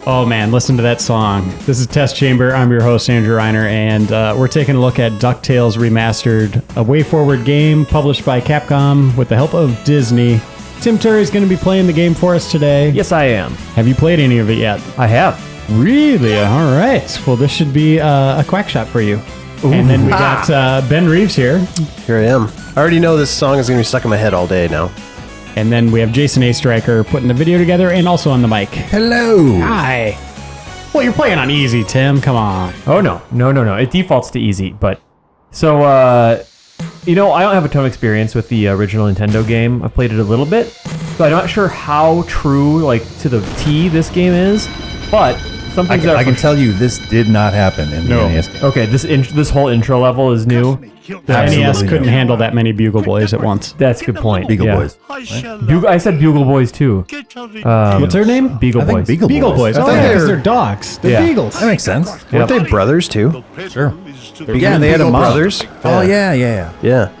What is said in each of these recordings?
Oh man, listen to that song. This is Test Chamber. I'm your host, Andrew Reiner, and we're taking a look at DuckTales Remastered, a way-forward game published by Capcom with the help of Disney. Tim Turi is going to be playing the game for us today. Yes, I am. Have you played any of it yet? I have. Really? All right. Well, this should be a quack shot for you. Ooh. And then we got Ben Reeves here. Here I am. I already know this song is going to be stuck in my head all day now. And then we have Jason Oestreicher putting the video together and also on the mic. Hello. Hi. Well, you're playing on easy, Tim. Come on. Oh, no. It defaults to easy, but... So, I don't have a ton of experience with the original Nintendo game. I played it a little bit, so I'm not sure how true, to the T this game is, but... I can tell you this did not happen in the NES game. Okay, this whole intro level is new. The NES couldn't handle that many Bugle Boys at once. That's a good point. Beagle Boys. I said Bugle Boys too. What's their name? Beagle Boys. Beagle Boys. Oh, yeah, because they're dogs. They're beagles. That makes sense. Weren't they brothers too? Sure. Yeah, they had a brothers. Oh, yeah. Yeah.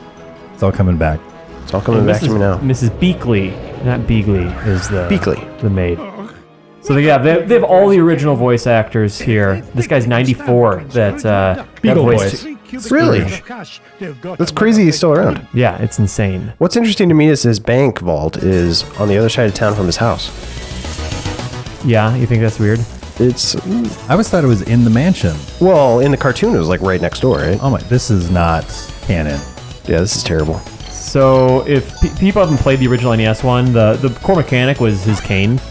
It's all coming back. It's all coming back to me now. Mrs. Beakley, not Beagley, is the maid. So they have all the original voice actors here. This guy's 94. That Beagle voiced Boys. Really? That's crazy he's still around. Yeah, it's insane. What's interesting to me is his bank vault is on the other side of town from his house. Yeah, you think that's weird? It's... I always thought it was in the mansion. Well, in the cartoon it was right next door, right? Oh my, this is not canon. Yeah, this is terrible. So if people haven't played the original NES one, the core mechanic was his cane.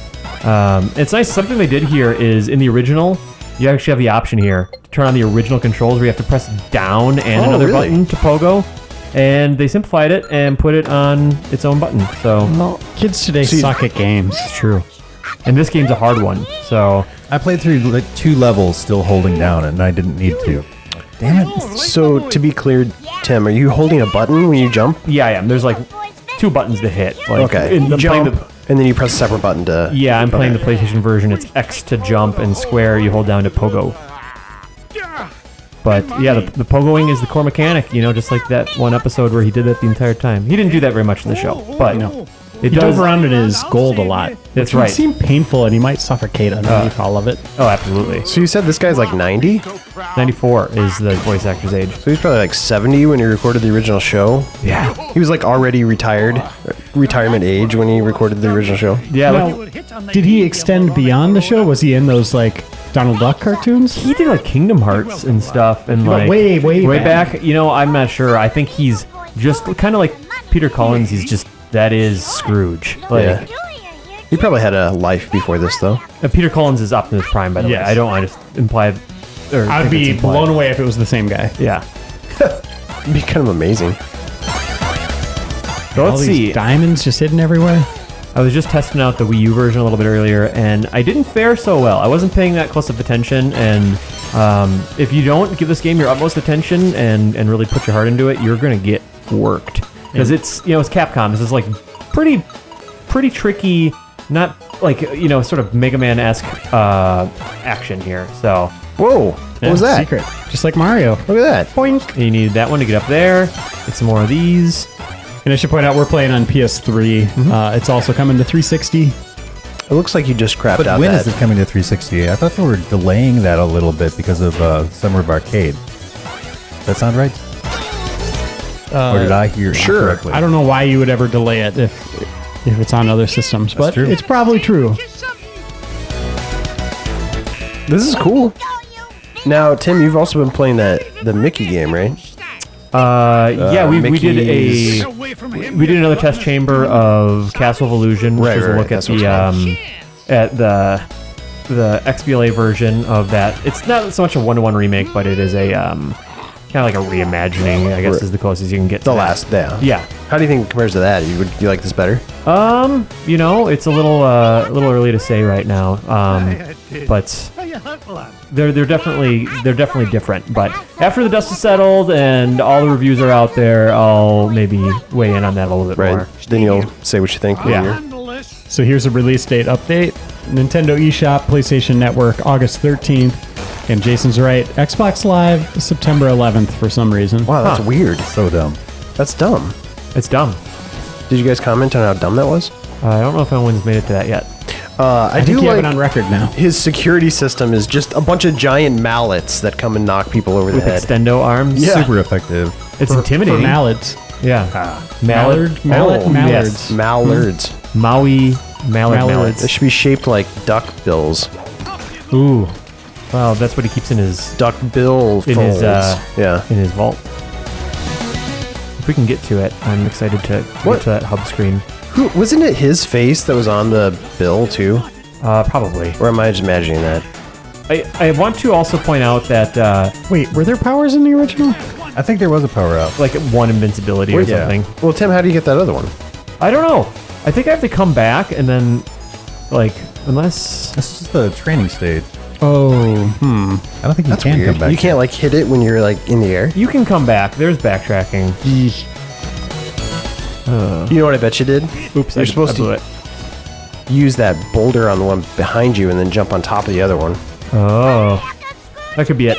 It's nice. Something they did here is in the original, you actually have the option here to turn on the original controls where you have to press down and another button to pogo. And they simplified it and put it on its own button. So well, kids today suck at games. It's true. And this game's a hard one. So I played through 2 levels still holding down it, and I didn't need to. Damn it. So to be clear, Tim, are you holding a button when you jump? Yeah, I am. There's 2 buttons to hit. Okay. You jump, and then you press a separate button to... Yeah, I'm playing the PlayStation version. It's X to jump, and square you hold down to pogo. But yeah, the pogoing is the core mechanic, just like that one episode where he did that the entire time. He didn't do that very much in the show, but he dove around in his gold a lot. That's right. It seemed painful, and he might suffocate underneath all of it. Oh, absolutely. So you said this guy's 90? 94 is the voice actor's age. So he's probably 70 when he recorded the original show? Yeah. He was already retirement age when he recorded the original show? Yeah. Now, did he extend beyond the show? Was he in those Donald Duck cartoons? He did Kingdom Hearts and stuff, and way back. I'm not sure. I think he's just kind of like Peter Collins. That is Scrooge. Yeah. He probably had a life before this, though. Peter Collins is Optimus Prime, by the way. I don't want to imply... I'd be blown away if it was the same guy. Yeah. It'd be kind of amazing. So let's see. Diamonds just hidden everywhere. I was just testing out the Wii U version a little bit earlier, and I didn't fare so well. I wasn't paying that close of attention, and if you don't give this game your utmost attention and really put your heart into it, you're going to get worked. Because it's Capcom. This is pretty tricky, not sort of Mega Man-esque action here. So whoa, what was that? Secret, just like Mario. Look at that. Boink. You need that one to get up there. Get some more of these. And I should point out we're playing on PS3. Mm-hmm. It's also coming to 360. It looks like you just crapped out. But when is it coming to 360? I thought they were delaying that a little bit because of Summer of Arcade. Does that sound right? Or did I hear correctly? I don't know why you would ever delay it if it's on other systems, but it's probably true. This is cool. Now, Tim, you've also been playing the Mickey game, right? Yeah, we did another test chamber of Castle of Illusion, which is a look at the XBLA version of that. It's not so much a 1-to-1 remake, but it is a kind of like a reimagining, I guess, is the closest you can get to the last. Yeah. How do you think it compares to that? You like this better? It's a little early to say right now. But they're definitely different. But after the dust is settled and all the reviews are out there, I'll maybe weigh in on that a little bit more. Then you'll say what you think. Yeah. So here's a release date update. Nintendo eShop, PlayStation Network, August 13th. And Jason's right. Xbox Live, September 11th for some reason. Wow, that's weird. So dumb. That's dumb. It's dumb. Did you guys comment on how dumb that was? I don't know if anyone's made it to that yet. I think do you have like it on record now. his security system is just a bunch of giant mallets that come and knock people over the With head. extendo arms. Yeah. Super effective. It's For intimidating. mallards. Yeah. Mallards. Yes. Mallards. Maui mallard They mallards. should be shaped like duck bills. Ooh. Wow, that's what he keeps in his Duck bill folds. In his, yeah. in his vault. If we can get to it, I'm excited to What? get to that hub screen. Wasn't it his face that was on the bill too? Probably. Or am I just imagining that? I want to also point out that Wait, were there powers in the original? I think there was a power up. like one invincibility or Yeah. something. Well, Tim, how do you get that other one? I don't know. I think I have to come back and then like unless That's just the training stage. Oh, I don't think you can come back. You can't like hit it when you're like in the air. you can come back. There's backtracking. You know what I bet you did? Oops, You're supposed I blew to it. use that boulder on the one behind you and then jump on top of the other one. Oh, that could be it.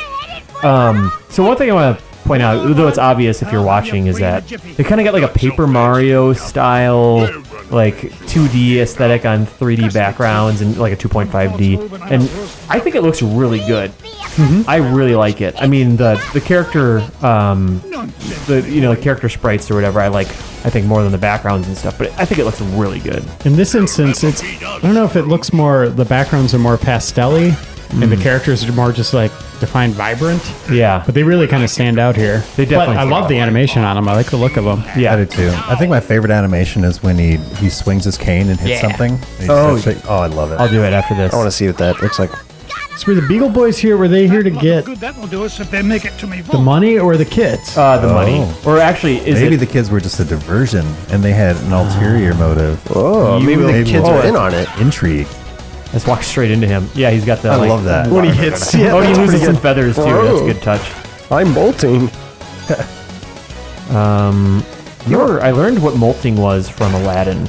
So one thing I want to point out, though it's obvious if you're watching, is that they kind of got like a Paper Mario style, like 2D aesthetic on 3D backgrounds and like a 2.5D, and I think it looks really good. I really like it. I mean, the character, the character sprites or whatever, I think more than the backgrounds and stuff. But I think it looks really good. in this instance, I don't know if it looks more, the backgrounds are more pastel-y, and the characters are more just like defined vibrant, Yeah, but they really kind of stand out here. They definitely But I stand love out. the animation on them. I like the look of them. yeah. I do too. I think my favorite animation is when he swings his cane and hits something. And he Oh. starts shake- I love it. I'll do it after this. I want to see what that looks like. So were the Beagle Boys here, were they here to get Good that'll do us if they make it to me. the money or the kids? The money, or actually, is Maybe it? the kids were just a diversion and they had an ulterior motive. Oh, maybe the kids are in on it. Intrigue. Let's walk straight into him. Yeah, he's got the. I love that. When he hits, yeah, Oh, he that's loses pretty some good. feathers too. Whoa. That's a good touch. I'm molting. I learned what molting was from Aladdin,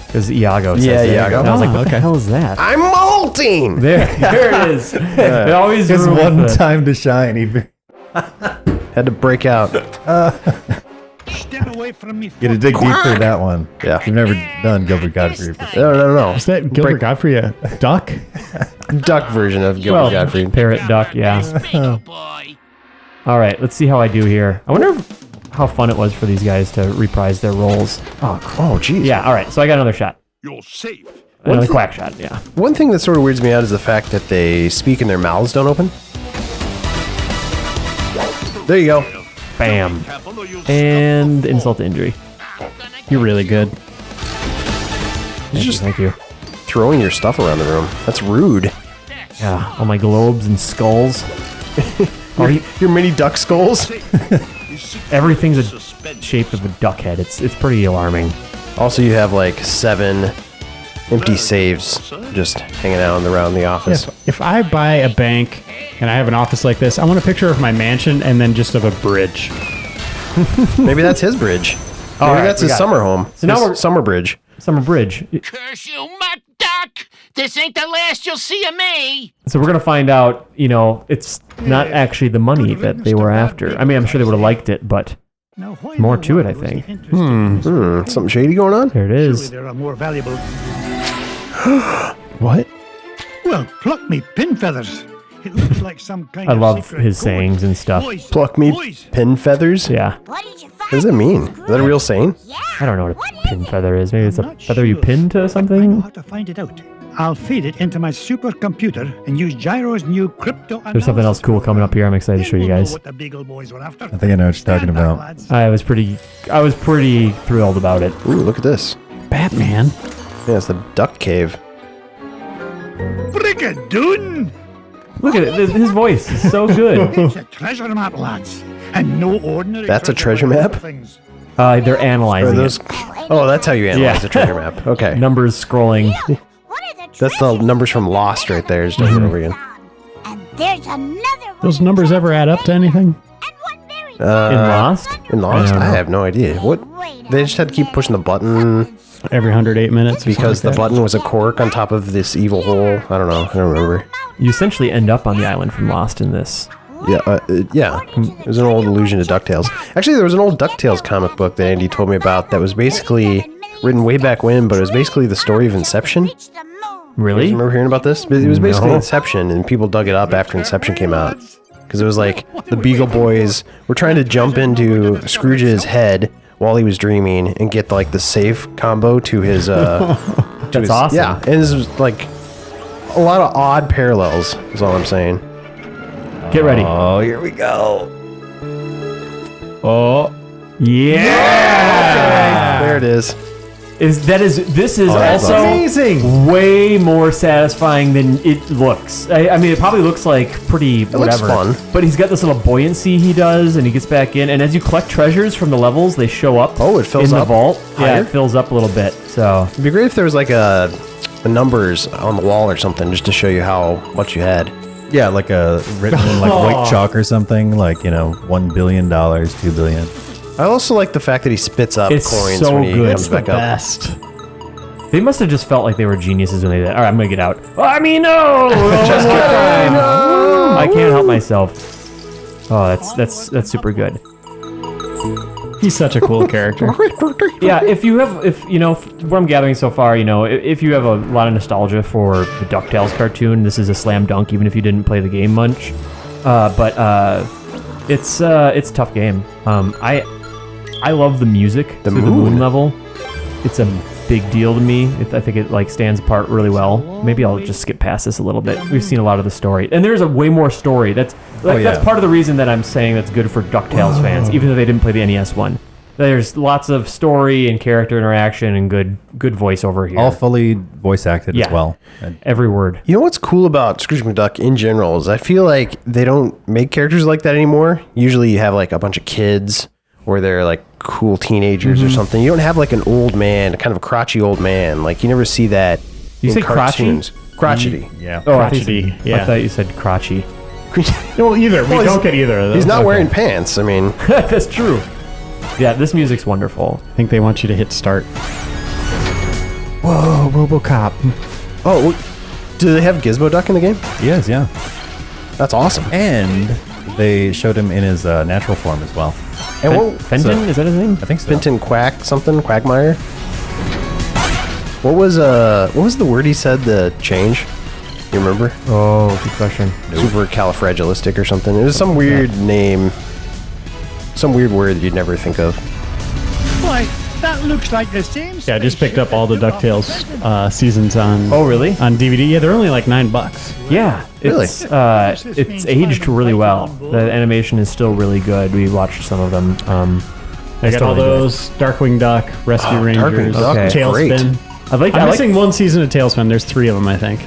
because Iago says Yeah, it. Iago. And I was like, what okay. the hell is that? I'm molting. There it is. It always His ruins one it. time to shine. He Had to break out. Step away from me. get to dig deep for that one. Yeah. You've never done Gilbert Godfrey. No. Is that Gilbert Godfrey a duck? Duck version of Gilbert Well, Gottfried. parrot duck, yeah. All right, let's see how I do here. I wonder how fun it was for these guys to reprise their roles. Oh, geez. Yeah, all right, so I got another shot. You're safe. Another quack shot, yeah. One thing that sort of weirds me out is the fact that they speak and their mouths don't open. There you go. Bam. And insult to injury. You're really good. Thank you. Throwing your stuff around the room. That's rude. Yeah, all my globes and skulls. Your mini duck skulls. Everything's a shape of a duck head. It's pretty alarming. Also, you have like 7 empty saves just hanging out around the office. If I buy a bank and I have an office like this, I want a picture of my mansion and then just of a bridge. Maybe that's his bridge. Maybe right, that's we his got it. summer home. So now His we're- summer bridge. Summer Bridge. Curse you, Mutt Duck! This ain't the last you'll see of me! So we're gonna find out. It's not actually the money that they were after. I mean, I'm sure they would have liked it, but Now, why More in the to it, world I was he think. interested in this? Something shady going on? there it Surely is. there are more valuable. What? Well, pluck me pin feathers. It looks like some kind I of love secret his code. sayings and stuff. Boys, Pluck me boys. pin feathers? Yeah, What did you find? What does that mean? Is that a real saying? I don't know what a pin feather is. Maybe it's I'm a not feather you sure, pin to but I know something. how to find it out. I'll feed it into my supercomputer and use Gyro's new crypto. There's something else cool coming up here. I'm excited to show you guys. What the Beagle Boys were after. I think I know what you're talking Stand back, about. lads. I was pretty thrilled about it. Ooh, look at this. Batman? Yeah, it's the duck cave. Brigadoon! Look at it. His voice is so good. It's a treasure map, lads. And no ordinary That's a treasure map? things. They're Are analyzing those? it. Oh, that's how you analyze Yeah. a treasure map. Okay. Numbers scrolling. What are the That's the numbers from Lost right there. Just over and over again. And there's another Those numbers ever add up to anything? and one very In Lost? In Lost? I don't I know. have no idea. What? They just had to keep pushing the button Every 108 minutes? or because the something like button was a cork on top of this evil hole. I don't know. I don't remember. You essentially end up on the island from Lost in this. Yeah. It was an old allusion to DuckTales. Actually, there was an old DuckTales comic book that Andy told me about that was basically written way back when, but it was basically the story of Inception. Really? You remember hearing about this? But it was basically Inception, and people dug it up after Inception came out. Because it was like the Beagle Boys were trying to jump into Scrooge's head while he was dreaming and get like the safe combo to his... That's awesome. Yeah, and this was like a lot of odd parallels, is all I'm saying. Get ready. Oh, here we go. Oh, Yeah! There it is. This is also amazing. way more satisfying than it looks. I mean, it probably looks like pretty whatever. looks fun. But he's got this little buoyancy he does, and he gets back in. And as you collect treasures from the levels, they show up. Oh, it fills in the up vault. Yeah, higher? it fills up a little bit. So It'd be great if there was like a numbers on the wall or something just to show you how much you had. Yeah, like written in like white chalk or something, like, you know, $1 billion, $2 billion. I also like the fact that he spits up It's coins so when he good. comes It's the back up. best. they must have just felt like they were geniuses when they did. All right, I'm gonna get out. Oh, I mean, no. Just I can't help myself. Oh, that's super good. He's such a cool character. Yeah, if you know, what I'm gathering so far, you know, if you have a lot of nostalgia for the DuckTales cartoon, this is a slam dunk, even if you didn't play the game much. But it's a tough game. I love the music The to the moon. moon level. It's a big deal to me. I think it like stands apart really well. Maybe I'll just skip past this a little bit. We've seen a lot of the story, and there's a way more story. That's part of the reason that I'm saying that's good for DuckTales fans, even though they didn't play the NES one. There's lots of story and character interaction and good voiceover here. All fully voice acted as well. And Every word. You know what's cool about Scrooge McDuck in general is I feel like they don't make characters like that anymore. Usually you have like a bunch of kids or they're like cool teenagers or something. You don't have like an old man, kind of a crotchety old man. Like you never see that You in say crotchety? cartoons. Crotchety. yeah. Oh, Crotchety, I thought you said crotchy. Well, either. We don't get either of those. He's not Okay. wearing pants. I mean, That's true. Yeah, this music's wonderful. I think they want you to hit start. Whoa, RoboCop. oh, do they have Gizmo Duck in the game? He is, yeah. That's awesome. And they showed him in his natural form as well. And what, Fenton, is that his name? I think so. Fenton Quagmire. What was the word he said to change? You remember? Oh, good question. Supercalifragilistic or something. It was some weird name. Some weird word that you'd never think of. Why, that looks like the same. Yeah, I just picked up all the DuckTales seasons on. Oh, really? On DVD. Yeah, they're only like $9. Yeah, Really? It's aged really well. The animation is still really good. We watched some of them. I got all those. Darkwing Duck, Rescue Rangers, Duck was Tailspin. I'm missing one season of Tailspin. There's 3 of them, I think.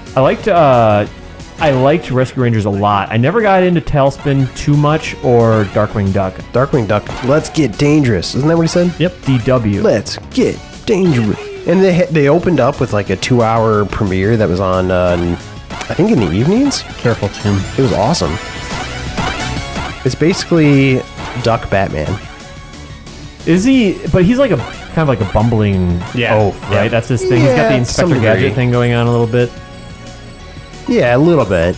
I liked Rescue Rangers a lot. I never got into Tailspin too much or Darkwing Duck. Darkwing Duck. Let's get dangerous. Isn't that what he said? Yep. DW. Let's get dangerous. And they opened up with like a 2-hour premiere that was on, I think in the evenings. Careful, Tim. It was awesome. It's basically Duck Batman. Is he? But he's like a kind of like a bumbling oaf, right? Yeah. That's his thing. He's got the Yeah, to some Inspector Gadget degree. thing going on a little bit. Yeah, a little bit.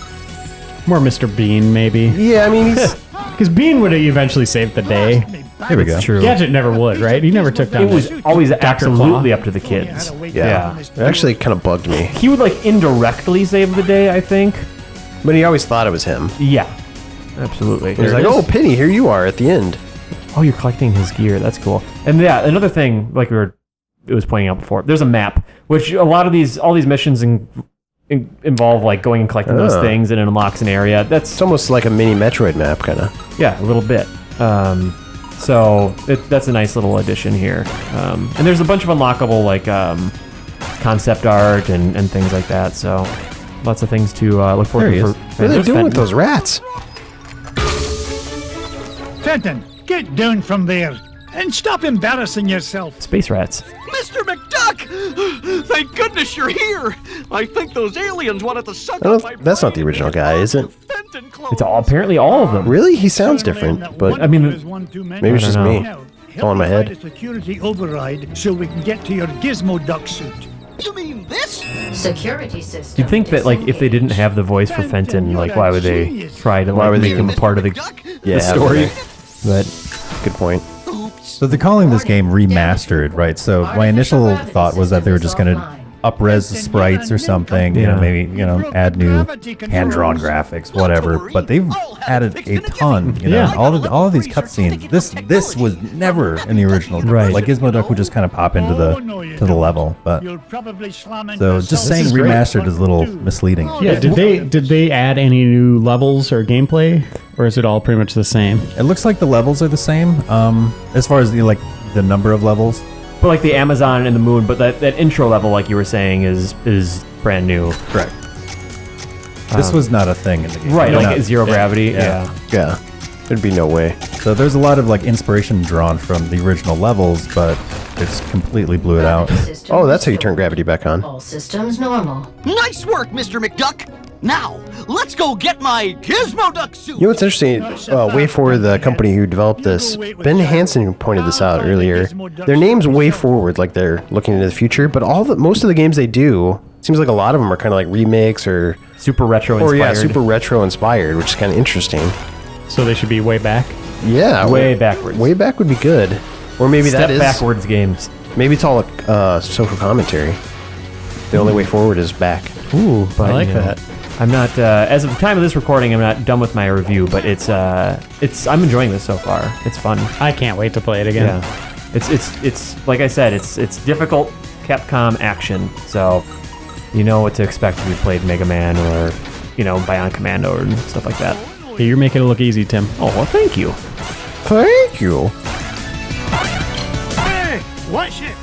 More Mr. Bean, maybe. Yeah, I mean, he's... Because Bean would have eventually saved the day. Here we go. True. Gadget never would, right? He never took down. It was always absolutely Claw. up to the kids. Yeah. It actually kind of bugged me. He would like indirectly save the day, I think. But he always thought it was him. Yeah, absolutely. He's like, oh, Penny, here you are at the end. Oh, you're collecting his gear. That's cool. And yeah, another thing, like it was pointing out before, there's a map, which all these missions involve like going and collecting those things, and it unlocks an area. It's almost like a mini Metroid map, kind of. Yeah, a little bit. So that's a nice little addition here. And there's a bunch of unlockable like concept art and things like that. So lots of things to look forward There he to. is. What are they doing with those rats? Fenton, get down from there and stop embarrassing yourself. Space rats? Mr. McDuck! Thank goodness you're here! I think those aliens wanted to suck I don't- up my that's not the brain original and guy, is it? Fenton clone. It's apparently all of them. Really? He sounds different, but I mean, maybe it's just me. Now, It's all in my help me head. find a security override so we can get to your Gizmo Duck suit. You mean this? Security system. You'd think that, like, if they didn't have the voice for Fenton, like, why would they try to, Why like, would they make him a even- part of the Yeah, story? But Good point. So they're calling this game remastered, right? So my initial thought was that they were just going to up-res the sprites or something, you know, Yeah. maybe, you know, add new hand-drawn graphics, whatever. But they've added a ton, you know, Yeah. all of these cutscenes. This was never in the original. Right. Like Gizmo Duck would just kind of pop into the level, but You'll probably slam into so just saying is great. remastered is a little misleading. Yeah, did they add any new levels or gameplay, or is it all pretty much the same? It looks like the levels are the same, as far as the number of levels. but like the Amazon and the moon, but that intro level, like you were saying, is brand new. Correct. This was not a thing in the game. Right, They're like not- zero gravity. yeah. Yeah. Yeah. There'd be no way. So there's a lot of like inspiration drawn from the original levels, but it's completely blew it out. Oh, that's how you turn gravity back on. All systems normal. Nice work, Mr. McDuck. Now, let's go get my Gizmo Duck suit. You know what's interesting? WayForward, the company who developed this, Ben Hansen pointed this out earlier. Their name's WayForward, like they're looking into the future, but most of the games they do, seems like a lot of them are kind of like remakes or Super retro inspired. Or yeah, super retro inspired, which is kind of interesting. So they should be way back. Yeah, Way backwards. Way back would be good. Or maybe Step that is backwards games. Maybe it's all social commentary. The only way forward is back. Ooh, but I like you know, that. I'm not as of the time of this recording. I'm not done with my review, but it's I'm enjoying this so far. It's fun. I can't wait to play it again. Yeah, it's like I said, it's difficult Capcom action. So you know what to expect if you played Mega Man or Bionic Commando and stuff like that. Hey, you're making it look easy, Tim. Oh well, thank you. Thank you. Hey, watch it.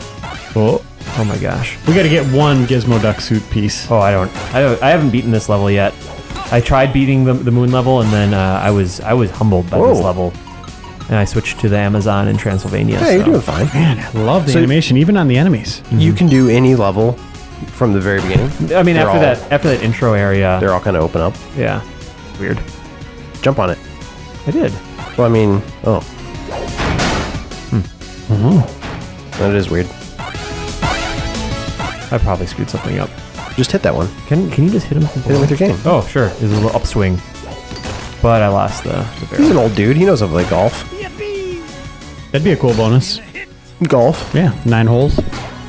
Oh, Oh my gosh. we got to get one Gizmo Duck suit piece. Oh, I haven't beaten this level yet. I tried beating the moon level, and then I was humbled by this Whoa. level, and I switched to the Amazon in Transylvania. Yeah, you're so- doing fine. Man, I love the So- animation, even on the enemies. You can do any level from the very beginning. I mean, They're after that intro area, They're all kind of open up. yeah, weird. Jump on it. I did. Well, I mean, That is weird. I probably screwed something up. Just hit that one. Can you just hit him? Hit him with your cane. Oh, sure. There's a little upswing, but I lost the He's barrel. an old dude. He knows how to play golf. That'd be a cool bonus. Golf. Yeah, 9 holes.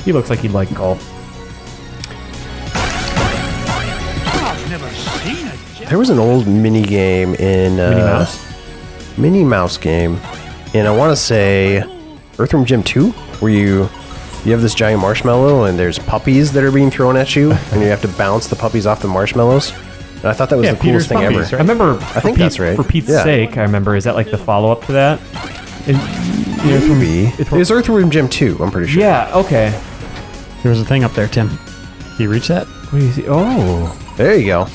He looks like he'd like golf. I've never seen it. There was an old mini game in Minnie Mouse? Minnie Mouse game, and I want to say Earthworm Jim 2, where you have this giant marshmallow and there's puppies that are being thrown at you, and you have to bounce the puppies off the marshmallows. And I thought that was Yeah, the coolest Peter's thing Puppies, ever. right? I remember. I think that's right. For Pete's Yeah. sake, I remember. Is that like the follow-up to that? Maybe. It was Earthworm Jim 2, I'm pretty sure. Yeah. Okay. There was a thing up there, Tim. Can you reach that? What do you see? Oh. There you go.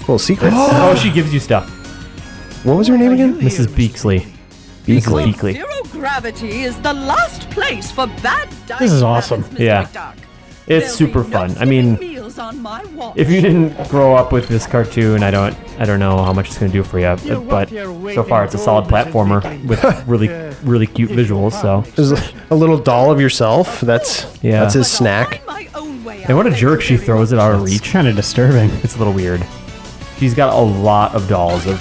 Little secret. Oh, she gives you stuff. What was her name again? Mrs. Beaksley. Beakley. Mrs. Beakley. Zero gravity is the last place for bad dice. This is awesome. Mr. Yeah. McDuck. It's super fun. I mean, Meals on my watch. if you didn't grow up with this cartoon, I don't know how much it's going to do for you. But so far, it's a solid platformer with really cute visuals. So There's a little doll of yourself. That's Yeah. his snack. My own way and what a jerk she throws it out of It's reach. kind of disturbing. It's a little weird. She's got a lot of dolls of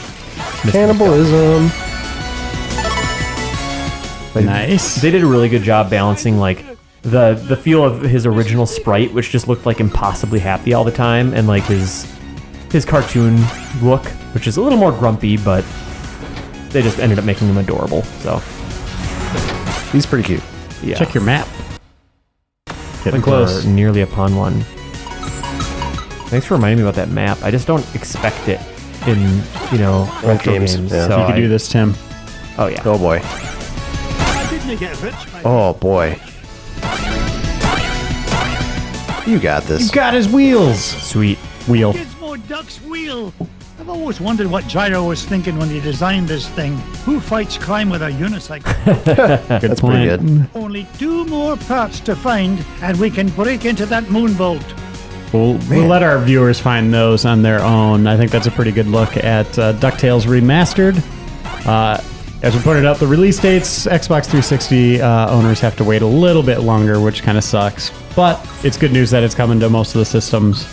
Mr. Cannibalism. Nice. They did a really good job balancing like the feel of his original sprite, which just looked like impossibly happy all the time, and like his cartoon look, which is a little more grumpy, but they just ended up making him adorable. So He's pretty cute. yeah, Check your map. I Getting think close. we're nearly upon one. Thanks for reminding me about that map. I just don't expect it in retro games, games. yeah. So You can do this, Tim. Oh yeah. Oh boy. Didn't get rich by Oh boy. You got this. Got his wheels. Sweet. Wheel. Gizmo Duck's wheel. I've always wondered what Gyro was thinking when he designed this thing. Who fights crime with a unicycle? Good That's point. pretty good. Only 2 more parts to find, and we can break into that moon vault. We'll let our viewers find those on their own. I think that's a pretty good look at DuckTales Remastered. As we pointed out, the release dates, Xbox 360 owners have to wait a little bit longer, which kind of sucks. But it's good news that it's coming to most of the systems,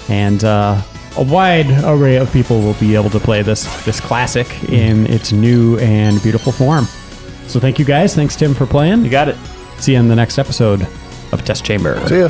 and a wide array of people will be able to play this classic in its new and beautiful form. So thank you guys. Thanks, Tim, for playing. You got it. See you in the next episode of Test Chamber. See ya.